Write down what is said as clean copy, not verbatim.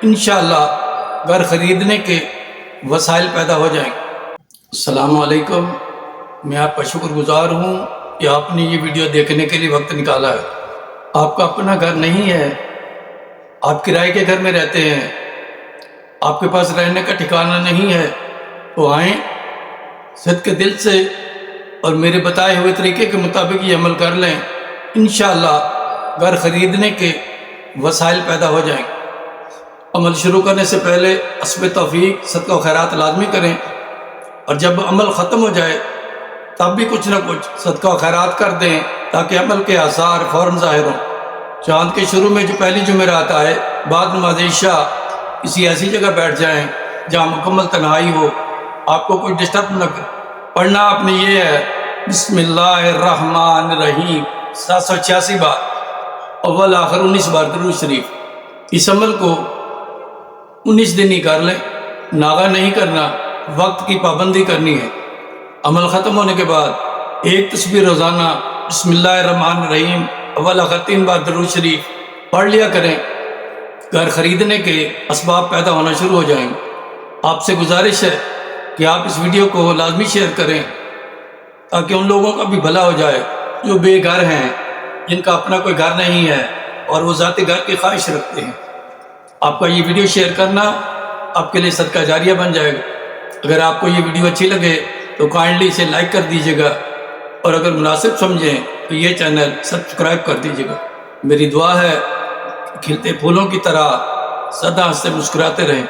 انشاءاللہ گھر خریدنے کے وسائل پیدا ہو جائیں گے۔ السلام علیکم، میں آپ کا شکر گزار ہوں کہ آپ نے یہ ویڈیو دیکھنے کے لیے وقت نکالا ہے۔ آپ کا اپنا گھر نہیں ہے، آپ کرائے کے گھر میں رہتے ہیں، آپ کے پاس رہنے کا ٹھکانہ نہیں ہے، تو آئیں صدق کے دل سے اور میرے بتائے ہوئے طریقے کے مطابق یہ عمل کر لیں، انشاءاللہ گھر خریدنے کے وسائل پیدا ہو جائیں گے۔ عمل شروع کرنے سے پہلے حسب توفیق صدقہ و خیرات لازمی کریں، اور جب عمل ختم ہو جائے تب بھی کچھ نہ کچھ صدقہ و خیرات کر دیں تاکہ عمل کے آثار فوراً ظاہر ہوں۔ چاند کے شروع میں جو پہلی جمعرات آئے بعد نماز عشاء کسی ایسی جگہ بیٹھ جائیں جہاں مکمل تنہائی ہو، آپ کو کوئی ڈسٹرب نہ کرے۔ پڑھنا آپ نے یہ ہے بسم اللہ الرحمن الرحیم 786 بار، اول آخر 19 بار درود شریف۔ اس عمل کو 19 دن ہی کر لیں، ناغہ نہیں کرنا، وقت کی پابندی کرنی ہے۔ عمل ختم ہونے کے بعد ایک تسبیح روزانہ بسم اللہ الرحمن الرحیم اول آخر 3 بار درود شریف پڑھ لیا کریں، گھر خریدنے کے اسباب پیدا ہونا شروع ہو جائیں گے۔ آپ سے گزارش ہے کہ آپ اس ویڈیو کو لازمی شیئر کریں تاکہ ان لوگوں کا بھی بھلا ہو جائے جو بے گھر ہیں، جن کا اپنا کوئی گھر نہیں ہے اور وہ ذاتی گھر کی خواہش رکھتے ہیں۔ آپ کا یہ ویڈیو شیئر کرنا آپ کے لیے صدقہ جاریہ بن جائے گا۔ اگر آپ کو یہ ویڈیو اچھی لگے تو کائنڈلی اسے لائک کر دیجیے گا، اور اگر مناسب سمجھیں تو یہ چینل سبسکرائب کر دیجیے گا۔ میری دعا ہے کہ کھلتے پھولوں کی طرح سدا ہنستے مسکراتے رہیں۔